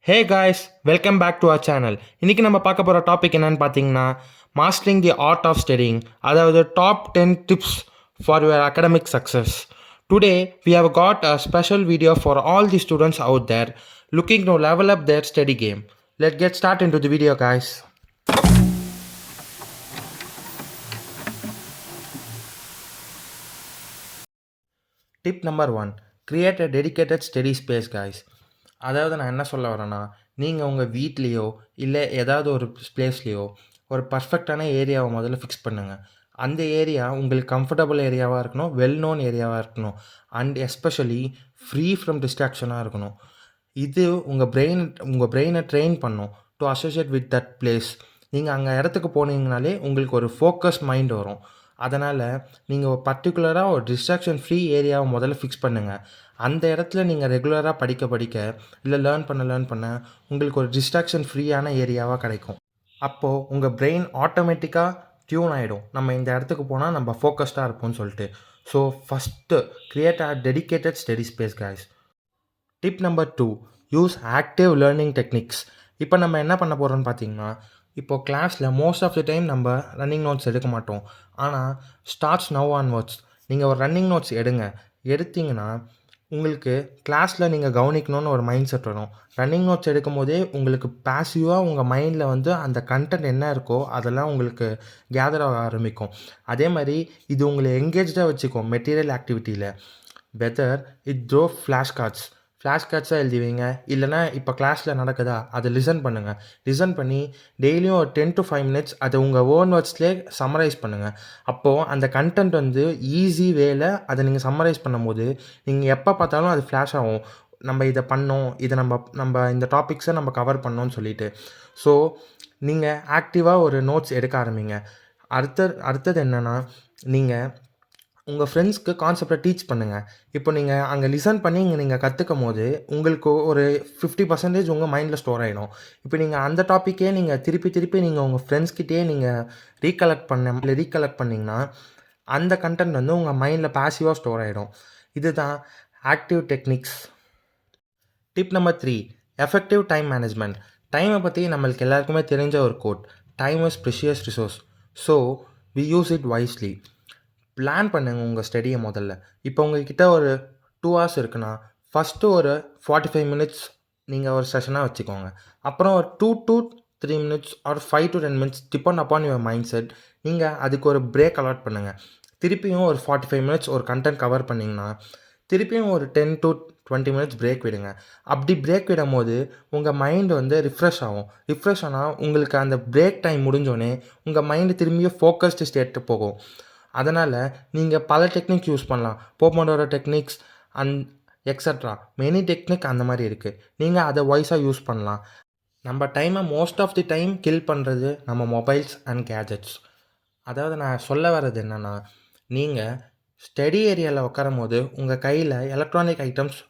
Hey guys, welcome back to our channel. இன்னைக்கு நம்ம பார்க்க போகிற டாபிக் என்னன்னு பார்த்தீங்கன்னா mastering the art of studying, அதாவது top 10 tips for your academic success. Today we have got a special video for all the students out there looking to level up their study game. Let's get started into the video guys. Tip number 1, create a dedicated study space guys. அதாவது நான் என்ன சொல்ல வரேன்னா, நீங்கள் உங்கள் வீட்லேயோ இல்லை ஏதாவது ஒரு பிளேஸ்லேயோ ஒரு பர்ஃபெக்டான ஏரியாவை முதல்ல ஃபிக்ஸ் பண்ணுங்கள். அந்த ஏரியா உங்களுக்கு கம்ஃபர்டபுள் ஏரியாவாக இருக்கணும், வெல் நோன் ஏரியாவாக இருக்கணும், அண்ட் எஸ்பெஷலி ஃப்ரீ ஃப்ரம் டிஸ்ட்ராக்ஷனாக இருக்கணும். இது உங்கள் பிரெயினை ட்ரெயின் பண்ணும் to associate with that place. நீங்கள் அங்கே இடத்துக்கு போனீங்கனாலே உங்களுக்கு ஒரு ஃபோக்கஸ் மைண்ட் வரும். அதனால் நீங்கள் பர்டிகுலராக ஒரு டிஸ்ட்ராக்ஷன் ஃப்ரீ ஏரியாவை முதல்ல ஃபிக்ஸ் பண்ணுங்கள். அந்த இடத்துல நீங்கள் ரெகுலராக படிக்க இல்லை லேர்ன் பண்ண உங்களுக்கு ஒரு டிஸ்ட்ராக்ஷன் ஃப்ரீயான ஏரியாவாக கிடைக்கும். அப்போது உங்கள் பிரெயின் ஆட்டோமேட்டிக்காக டியூன் ஆகிடும், நம்ம இந்த இடத்துக்கு போனால் நம்ம ஃபோக்கஸ்டாக இருப்போம்னு சொல்லிட்டு. So first create a dedicated study space guys. Tip number 2, use active learning techniques. இப்போ நம்ம என்ன பண்ண போகிறோம்னு பார்த்தீங்கன்னா, இப்போது கிளாஸில் மோஸ்ட் ஆஃப் தி டைம் நம்ம ரன்னிங் நோட்ஸ் எடுக்க மாட்டோம். ஆனால் ஸ்டார்ட்ஸ் நவ் ஆன்வர்ட்ஸ் நீங்கள் ஒரு ரன்னிங் நோட்ஸ் எடுத்தீங்கன்னா உங்களுக்கு கிளாஸில் நீங்கள் கவனிக்கணும்னு ஒரு மைண்ட் செட் வரும். ரன்னிங் நோட்ஸ் எடுக்கும் போதே உங்களுக்கு பேசிவாக உங்கள் மைண்டில் வந்து அந்த கண்டென்ட் என்ன இருக்கோ அதெல்லாம் உங்களுக்கு கேதர் ஆக ஆரம்பிக்கும். அதே மாதிரி இது உங்களை எங்கேஜாக வச்சுக்கும் மெட்டீரியல் ஆக்டிவிட்டியில். வெதர் இட் த்ரோ ஃப்ளாஷ் கார்ட்ஸாக எழுதிவீங்க, இல்லைனா இப்போ கிளாஸில் நடக்குதா அதை லிசன் பண்ணுங்கள். லிசன் பண்ணி டெய்லியும் ஒரு 10 to 5 minutes அதை உங்கள் ஓன் வேர்ட்ஸ்லேயே சம்மரைஸ் பண்ணுங்கள். அப்போது அந்த கண்டென்ட் வந்து ஈஸி வேல அதை நீங்கள் சம்மரைஸ் பண்ணும்போது நீங்கள் எப்போ பார்த்தாலும் அது ஃப்ளாஷ் ஆகும். நம்ம இதை பண்ணோம், இதை நம்ம இந்த டாபிக்ஸை நம்ம கவர் பண்ணோன்னு சொல்லிட்டு. ஸோ நீங்கள் ஆக்டிவாக ஒரு நோட்ஸ் எடுக்க ஆரம்பிங்க. அடுத்தது என்னென்னா, நீங்கள் உங்கள் ஃப்ரெண்ட்ஸ்க்கு கான்செப்டை டீச் பண்ணுங்கள். இப்போ நீங்கள் அங்கே லிசன் பண்ணி நீங்கள் கற்றுக்கும் போது உங்களுக்கு ஒரு 50% உங்கள் மைண்டில் ஸ்டோர் ஆகிடும். இப்போ நீங்கள் அந்த டாப்பிக்கே நீங்கள் திருப்பி நீங்கள் உங்கள் ஃப்ரெண்ட்ஸ்கிட்டே நீங்கள் ரீகலெக்ட் பண்ணிங்கன்னா அந்த கண்டென்ட் வந்து உங்கள் மைண்டில் பாசிவாக ஸ்டோர் ஆகிடும். இதுதான் active techniques. Tip number 3, effective time management. டைமை பற்றி நம்மளுக்கு எல்லாருக்குமே தெரிஞ்ச ஒரு quote, time is precious resource, so we use it wisely. Plan பண்ணுங்கள் உங்கள் ஸ்டடியை முதல்ல. இப்போ உங்கள்கிட்ட ஒரு 2 hours இருக்குன்னா ஃபஸ்ட்டு ஒரு 45 minutes நீங்கள் ஒரு செஷனாக வச்சுக்கோங்க. அப்புறம் ஒரு 2 to 3 minutes or 5 to 10 minutes depend upon your mind set நீங்கள் அதுக்கு ஒரு பிரேக் அலாட் பண்ணுங்கள். திருப்பியும் ஒரு 45 minutes ஒரு கண்டென்ட் கவர் பண்ணிங்கன்னா திருப்பியும் ஒரு 10 to 20 minutes பிரேக் விடுங்க. அப்படி பிரேக் விடும் போது உங்கள் மைண்டு வந்து ரிஃப்ரெஷ் ஆகும். ரிஃப்ரெஷ் ஆனால் உங்களுக்கு அந்த பிரேக் டைம் முடிஞ்சோடனே உங்கள் மைண்டு திரும்பியும் ஃபோக்கஸ்டு ஸ்டேட்டு போகும். அதனால் நீங்கள் பல டெக்னிக் யூஸ் பண்ணலாம். Pomodoro techniques and extra many technique அந்த மாதிரி இருக்குது. நீங்கள் அதை வாய்ஸாக யூஸ் பண்ணலாம். நம்ம டைமை most of the time kill பண்ணுறது நம்ம மொபைல்ஸ் அண்ட் கேஜெட்ஸ். அதாவது நான் சொல்ல வர்றது என்னென்னா, நீங்கள் ஸ்டடி ஏரியாவில் உட்காரும் போது உங்கள் கையில் எலக்ட்ரானிக் ஐட்டம்ஸ்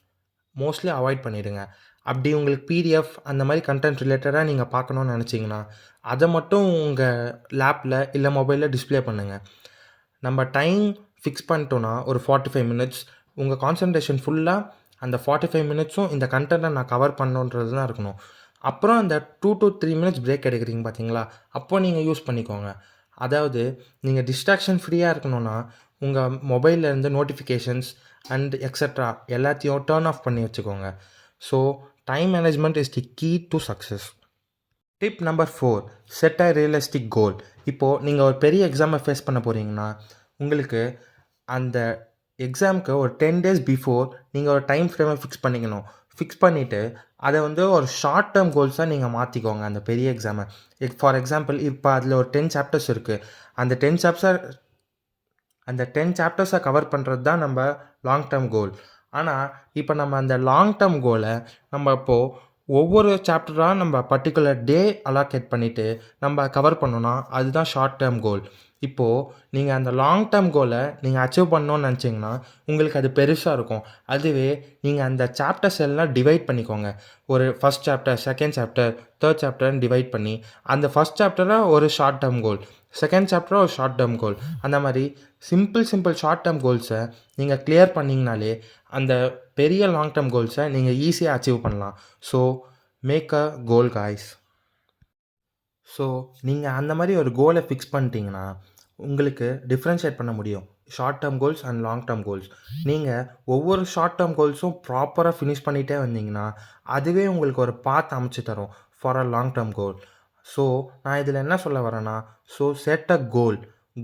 மோஸ்ட்லி அவாய்ட் பண்ணிவிடுங்க. அப்படி உங்களுக்கு பிடிஎஃப் அந்த மாதிரி கண்டென்ட் ரிலேட்டடாக நீங்கள் பார்க்கணுன்னு நினச்சிங்கன்னா அதை மட்டும் உங்கள் லேப்பில் இல்லை மொபைலில் டிஸ்பிளே பண்ணுங்கள். நம்ம டைம் ஃபிக்ஸ் பண்ணிட்டோன்னா ஒரு 45 minutes உங்கள் கான்சன்ட்ரேஷன் ஃபுல்லாக அந்த 45 minutesம் இந்த கண்டென்ட்டை நான் கவர் பண்ணணுன்றது தான் இருக்கணும். அப்புறம் அந்த 2 to 3 minutes பிரேக் எடுக்கிறீங்க பார்த்தீங்களா, அப்போ நீங்கள் யூஸ் பண்ணிக்கோங்க. அதாவது நீங்கள் டிஸ்ட்ராக்ஷன் ஃப்ரீயாக இருக்கணும்னா உங்கள் மொபைலில் இருந்து நோட்டிஃபிகேஷன்ஸ் அண்ட் எக்ஸட்ரா எல்லாத்தையும் டர்ன் ஆஃப் பண்ணி வச்சுக்கோங்க. So time management is the key to success. Tip number 4, set a realistic goal. இப்போது நீங்கள் ஒரு பெரிய எக்ஸாமை ஃபேஸ் பண்ண போகிறீங்கன்னா உங்களுக்கு அந்த எக்ஸாமுக்கு ஒரு 10 days பிஃபோர் நீங்கள் ஒரு டைம் ஃப்ரேமை ஃபிக்ஸ் பண்ணிவிட்டு அதை வந்து ஒரு ஷார்ட் டேர்ம் கோல்ஸாக நீங்கள் மாற்றிக்கோங்க அந்த பெரிய எக்ஸாமை. ஃபார் எக்ஸாம்பிள் இப்போ அதில் ஒரு 10 chapters இருக்குது. அந்த 10 chaptersஸை கவர் பண்ணுறது தான் நம்ம லாங் டேர்ம் கோல். ஆனால் இப்போ நம்ம அந்த லாங் டேர்ம் கோலை நம்ம இப்போது ஒவ்வொரு சாப்டராக நம்ம பர்டிகுலர் டே அலாக்கேட் பண்ணிவிட்டு நம்ம கவர் பண்ணோன்னா அதுதான் ஷார்ட் டேர்ம் கோல். இப்போது நீங்கள் அந்த லாங் டேர்ம் கோலை நீங்கள் அச்சீவ் பண்ணணுன்னு நினச்சிங்கன்னா உங்களுக்கு அது பெருசாக இருக்கும். அதுவே நீங்கள் அந்த சாப்டர்ஸ் எல்லாம் டிவைட் பண்ணிக்கோங்க. ஒரு first chapter, second chapter, third சாப்டர்னு டிவைட் பண்ணி அந்த ஃபஸ்ட் சாப்டரை ஒரு ஷார்ட் டேர்ம் கோல், செகண்ட் சாப்டரை ஒரு ஷார்ட் டேர்ம் கோல், அந்த மாதிரி சிம்பிள் ஷார்ட் டேர்ம் கோல்ஸை நீங்கள் கிளியர் பண்ணிங்கனாலே அந்த பெரிய லாங் டேர்ம் கோல்ஸை நீங்கள் ஈஸியாக அச்சீவ் பண்ணலாம். So make a goal guys. So நீங்கள் அந்த மாதிரி ஒரு கோலை ஃபிக்ஸ் பண்ணிட்டீங்கன்னா உங்களுக்கு டிஃப்ரென்ஷியேட் பண்ண முடியும் short term goals and long term goals. நீங்கள் ஒவ்வொரு ஷார்ட் டேர்ம் கோல்ஸும் ப்ராப்பராக ஃபினிஷ் பண்ணிகிட்டே வந்தீங்கன்னா அதுவே உங்களுக்கு ஒரு பாத் அமைச்சு தரும் for a long term goal. So நான் இதில் என்ன சொல்ல வரேன்னா, so set a goal.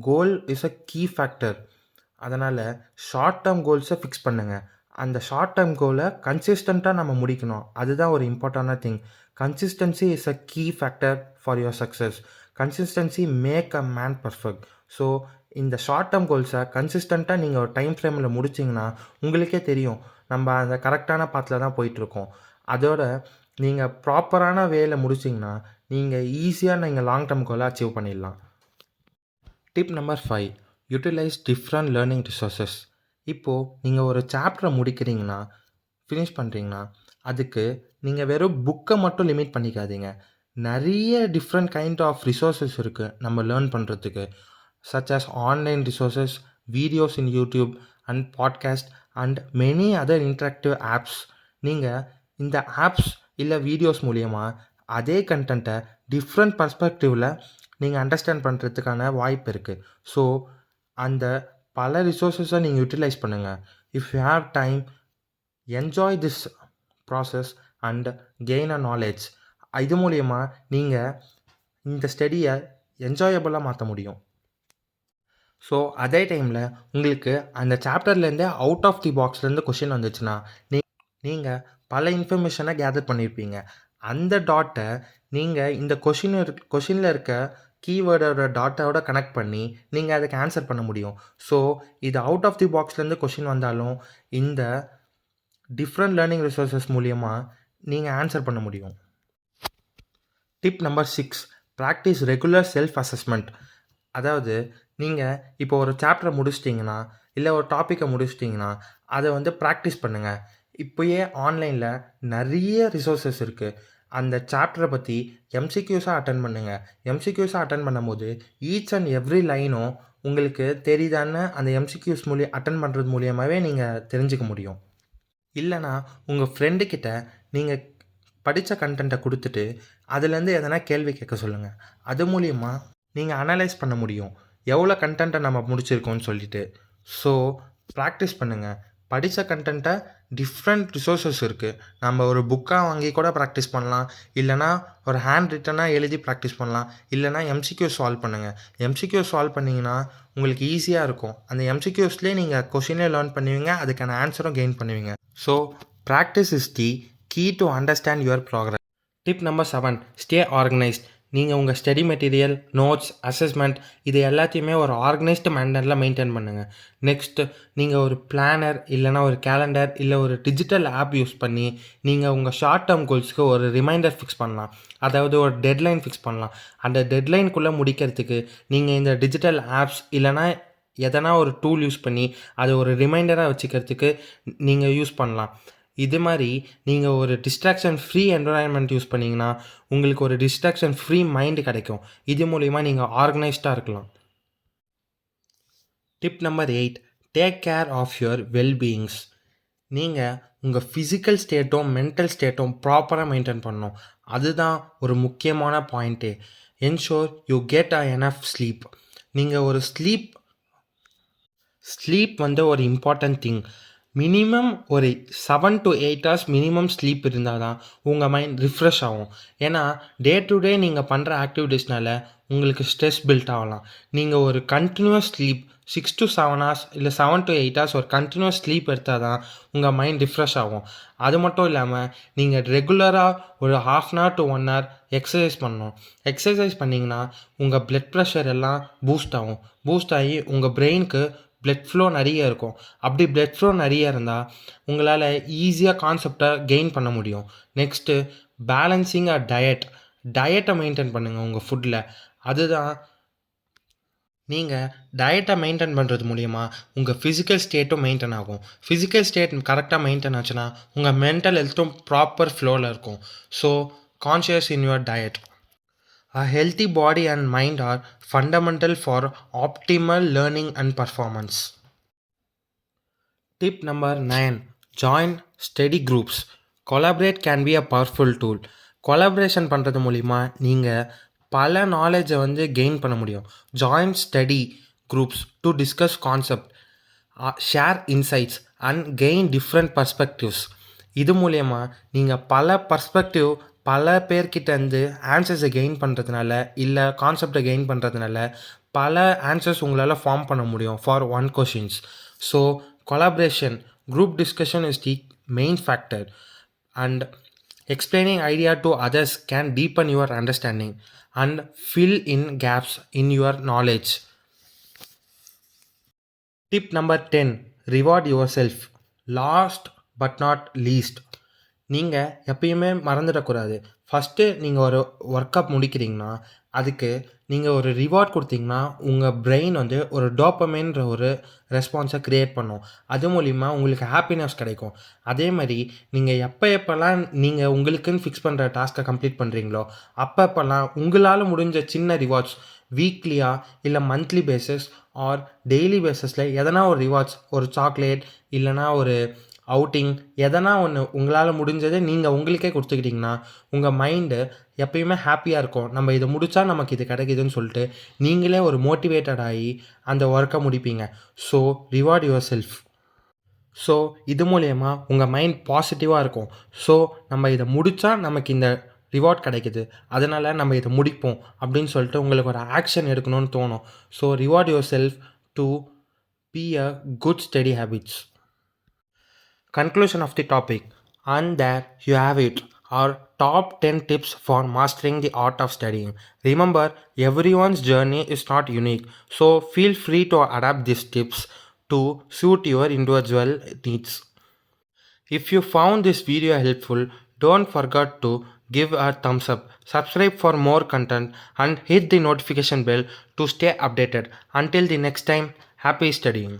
Goal is a key factor. அதனால் ஷார்ட் டேர்ம் கோல்ஸை ஃபிக்ஸ் பண்ணுங்கள். அந்த ஷார்ட் டேர்ம் கோலை கன்சிஸ்டண்ட்டாக நம்ம முடிக்கணும். அதுதான் ஒரு இம்பார்ட்டண்டான thing. Consistency is a key factor for your success. Consistency make a man perfect. So இந்த ஷார்ட் டேர்ம் கோல்ஸை கன்சிஸ்டண்ட்டாக நீங்கள் ஒரு டைம் ஃப்ரேமில் முடிச்சிங்கன்னா உங்களுக்கே தெரியும் நம்ம அந்த கரெக்டான பாத்தில் தான் போயிட்டுருக்கோம். அதோட நீங்கள் ப்ராப்பரான வேல முடிச்சிங்கன்னா நீங்கள் ஈஸியாக நீங்கள் லாங் டேர்ம் கோலை அச்சீவ் பண்ணிடலாம். Tip number 5, utilise different learning resources. இப்போது நீங்கள் ஒரு சாப்டரை முடிக்கிறீங்கன்னா ஃபினிஷ் பண்ணுறீங்கன்னா அதுக்கு நீங்கள் வெறும் புக்கை மட்டும் லிமிட் பண்ணிக்காதீங்க. நிறைய டிஃப்ரெண்ட் கைண்ட் ஆஃப் ரிசோர்ஸஸ் இருக்குது நம்ம லேர்ன் பண்ணுறதுக்கு. Such as online resources, videos in YouTube and podcast and many other interactive apps. நீங்கள் இந்த ஆப்ஸ் இல்லை வீடியோஸ் மூலயமா அதே கண்டென்ட்டை டிஃப்ரெண்ட் பர்ஸ்பெக்டிவில் நீங்கள் அண்டர்ஸ்டாண்ட் பண்ணுறதுக்கான வாய்ப்பு இருக்குது. ஸோ அந்த பல ரிசோர்ஸஸை நீங்கள் யூட்டிலைஸ் பண்ணுங்கள். If you have time, enjoy this process and gain a knowledge. இது மூலயமா நீங்கள் இந்த ஸ்டடியை என்ஜாயபுளாக மாற்ற முடியும். ஸோ அதே டைமில் உங்களுக்கு அந்த சாப்டர்லேருந்தே அவுட் ஆஃப் தி பாக்ஸ்லேருந்து கொஷின் வந்துச்சுன்னா நீங்கள் பல இன்ஃபர்மேஷனை கேதர் பண்ணியிருப்பீங்க. அந்த டாட்டை நீங்கள் இந்த கொஷினில் இருக்க கீவேர்டோட டாட்டோட கனெக்ட் பண்ணி நீங்கள் அதுக்கு ஆன்சர் பண்ண முடியும். ஸோ இது அவுட் ஆஃப் தி பாக்ஸ்லேருந்து கொஷின் வந்தாலும் இந்த டிஃப்ரெண்ட் லேர்னிங் ரிசோர்ஸஸ் மூலிமா நீங்கள் ஆன்சர் பண்ண முடியும். Tip number 6, practice regular self assessment. அதாவது நீங்கள் இப்போ ஒரு சாப்டரை முடிச்சிட்டிங்கன்னா இல்லை ஒரு டாப்பிக்கை முடிச்சிட்டிங்கன்னா அதை ப்ராக்டிஸ் பண்ணுங்கள். இப்போயே ஆன்லைனில் நிறைய ரிசோர்ஸஸ் இருக்குது. அந்த சாப்டரை பற்றி எம்சிக்யூஸாக அட்டன் பண்ணுங்கள். எம்சிக்யூஸாக அட்டன் பண்ணும்போது ஈச் அண்ட் எவ்ரி லைனும் உங்களுக்கு தெரியுதான்னு அந்த எம்சிக்யூஸ் அட்டன் பண்ணுறது மூலியமாகவே நீங்கள் தெரிஞ்சுக்க முடியும். இல்லைனா உங்கள் ஃப்ரெண்டுக்கிட்ட நீங்கள் படித்த கண்டென்ட்டை கொடுத்துட்டு அதுலேருந்து எதனா கேள்வி கேட்க சொல்லுங்கள். அது மூலிமா நீங்கள் அனலைஸ் பண்ண முடியும் எவ்வளோ கண்டென்ட்டை நம்ம முடிச்சிருக்கோன்னு சொல்லிட்டு. ஸோ ப்ராக்டிஸ் பண்ணுங்கள். படித்த கண்டென்ட்டை டிஃப்ரெண்ட் ரிசோர்ஸஸ் இருக்குது. நம்ம ஒரு புக்காக வாங்கி கூட ப்ராக்டிஸ் பண்ணலாம். இல்லைனா ஒரு ஹேண்ட் ரிட்டனாக எழுதி ப்ராக்டிஸ் பண்ணலாம். இல்லைனா எம்சிக்யூ சால்வ் பண்ணுங்கள். எம்சிக்யூ சால்வ் பண்ணிங்கன்னா உங்களுக்கு ஈஸியாக இருக்கும். அந்த எம்சிக்யூஸ்லேயே நீங்கள் கொஷினே லேர்ன் பண்ணுவீங்க, அதுக்கான ஆன்சரும் கெயின் பண்ணுவீங்க. So practice is the key to understand your progress. Tip number 7, stay organised. நீங்கள் உங்கள் ஸ்டடி மெட்டீரியல், நோட்ஸ், அசஸ்மெண்ட் இது எல்லாத்தையுமே ஒரு ஆர்கனைஸ்டு மேனரில் மெயின்டைன் பண்ணுங்கள். நெக்ஸ்ட்டு நீங்கள் ஒரு பிளானர் இல்லைனா ஒரு கேலண்டர் இல்லை ஒரு டிஜிட்டல் ஆப் யூஸ் பண்ணி நீங்கள் உங்கள் ஷார்ட் டேர்ம் கோல்ஸ்க்கு ஒரு ரிமைண்டர் ஃபிக்ஸ் பண்ணலாம். அதாவது ஒரு டெட்லைன் ஃபிக்ஸ் பண்ணலாம். அந்த டெட்லைனுக்குள்ளே முடிக்கிறதுக்கு நீங்கள் இந்த டிஜிட்டல் ஆப்ஸ் இல்லைனா எதனா ஒரு டூல் யூஸ் பண்ணி அதை ஒரு ரிமைண்டராக வச்சுக்கிறதுக்கு நீங்கள் யூஸ் பண்ணலாம். இது மாதிரி நீங்கள் ஒரு டிஸ்ட்ராக்ஷன் ஃப்ரீ என்விரான்மெண்ட் யூஸ் பண்ணிங்கன்னா உங்களுக்கு ஒரு டிஸ்ட்ராக்ஷன் ஃப்ரீ மைண்டு கிடைக்கும். இது மூலிமா நீங்கள் ஆர்கனைஸ்டாக இருக்கலாம். Tip number 8, take care of your wellbeings. நீங்கள் உங்கள் ஃபிசிக்கல் ஸ்டேட்டும் மென்டல் ஸ்டேட்டும் ப்ராப்பராக மெயின்டைன் பண்ணணும். அதுதான் ஒரு முக்கியமான பாயிண்ட்டே. Ensure you get a enough sleep. நீங்கள் ஒரு ஸ்லீப் ஒரு இம்பார்ட்டன்ட் திங். மினிமம் ஒரு 7 to 8 hours மினிமம் ஸ்லீப் இருந்தால் தான் உங்கள் மைண்ட் ரிஃப்ரெஷ் ஆகும். ஏன்னா டே டு டே நீங்கள் பண்ணுற ஆக்டிவிட்டீஸ்னால உங்களுக்கு ஸ்ட்ரெஸ் பில்ட் ஆகலாம். நீங்கள் ஒரு கண்டினியூஸ் ஸ்லீப் 6 to 7 hours இல்லை 7 to 8 hours ஒரு கண்டினியூஸ் ஸ்லீப் எடுத்தால் தான் உங்கள் மைண்ட் ரிஃப்ரெஷ் ஆகும். அது மட்டும் இல்லாமல் நீங்கள் ரெகுலராக ஒரு 1/2 hour to 1 hour எக்ஸசைஸ் பண்ணணும். எக்ஸசைஸ் பண்ணிங்கன்னா உங்கள் பிளட் ப்ரெஷர் எல்லாம் பூஸ்ட் ஆகி உங்கள் பிரெயினுக்கு பிளட் ஃப்ளோ நிறைய இருக்கும். அப்படி பிளட் ஃப்ளோ நிறைய இருந்தால் உங்களால் ஈஸியாக கான்செப்டை கெயின் பண்ண முடியும். நெக்ஸ்ட்டு பேலன்சிங் அ டயட்டை மெயின்டைன் பண்ணுங்கள் உங்கள் ஃபுட்டில். அதுதான் நீங்கள் டயட்டை மெயின்டைன் பண்ணுறது மூலிமா உங்கள் ஃபிசிக்கல் ஸ்டேட்டும் மெயின்டைன் ஆகும். ஃபிசிக்கல் ஸ்டேட் கரெக்டாக மெயின்டைன் ஆச்சுன்னா உங்கள் மென்டல் ஹெல்த்தும் ப்ராப்பர் ஃப்ளோவில் இருக்கும். So conscious in your diet. A healthy body and mind are fundamental for optimal learning and performance. Tip number 9, join study groups. Collaborate can be a powerful tool. Collaboration பண்ணுறது மூலிமா நீங்கள் பல நாலேஜை வந்து gain பண்ண முடியும். Join study groups to discuss concept, share insights and gain different perspectives. இது மூலயமா நீங்கள் பல பர்ஸ்பெக்டிவ், பல பேர்கிட்டேருந்து ஆன்சர்ஸை கெயின் பண்ணுறதுனால, இல்லை கான்செப்டை கெயின் பண்ணுறதுனால பல ஆன்சர்ஸ் உங்களால் ஃபார்ம் பண்ண முடியும் for one questions. So collaboration, group discussion is the main factor, and explaining idea to others can deepen your understanding and fill in gaps in your knowledge. Tip number 10, reward yourself. Last but not least, நீங்கள் எப்பயுமே மறந்துடக்கூடாது. First நீங்கள் ஒரு work up முடிக்கிறீங்கன்னா அதுக்கு நீங்கள் ஒரு reward கொடுத்தீங்கன்னா உங்கள் பிரெயின் வந்து ஒரு டோப்பமைன்ற ஒரு ரெஸ்பான்ஸை க்ரியேட் பண்ணும். அது மூலிமா உங்களுக்கு ஹாப்பினஸ் கிடைக்கும். அதே மாதிரி நீங்கள் எப்போல்லாம் நீங்கள் உங்களுக்குன்னு ஃபிக்ஸ் பண்ணுற டாஸ்க்கை கம்ப்ளீட் பண்ணுறீங்களோ அப்பப்போல்லாம் உங்களால் முடிஞ்ச சின்ன ரிவார்ட்ஸ், வீக்லியாக இல்லை மந்த்லி பேசிஸ் ஆர் டெய்லி பேசிஸில் எதனா ஒரு ரிவார்ட்ஸ், ஒரு சாக்லேட் இல்லைனா ஒரு அவுட்டிங், எதனா ஒன்று உங்களால் முடிஞ்சதை நீங்கள் உங்களுக்கே கொடுத்துக்கிட்டிங்கன்னா உங்கள் மைண்டு எப்பயுமே ஹாப்பியாக இருக்கும். நம்ம இதை முடித்தா நமக்கு இது கிடைக்குதுன்னு சொல்லிட்டு நீங்களே ஒரு மோட்டிவேட்டட் ஆகி அந்த ஒர்க்கை முடிப்பீங்க. So reward your self. So இது மூலயமா உங்கள் மைண்ட் பாசிட்டிவாக இருக்கும். ஸோ நம்ம இதை முடித்தா நமக்கு இந்த ரிவார்ட் கிடைக்குது, அதனால் நம்ம இதை முடிப்போம் அப்படின்னு சொல்லிட்டு உங்களுக்கு ஒரு ஆக்ஷன் எடுக்கணும்னு தோணும். So reward your self to be a good study habits. Conclusion of the topic, and there you have it, our top 10 tips for mastering the art of studying. Remember, everyone's journey is not unique, so feel free to adapt these tips to suit your individual needs. If you found this video helpful, don't forget to give a thumbs up, subscribe for more content, and hit the notification bell to stay updated. Until the next time, happy studying.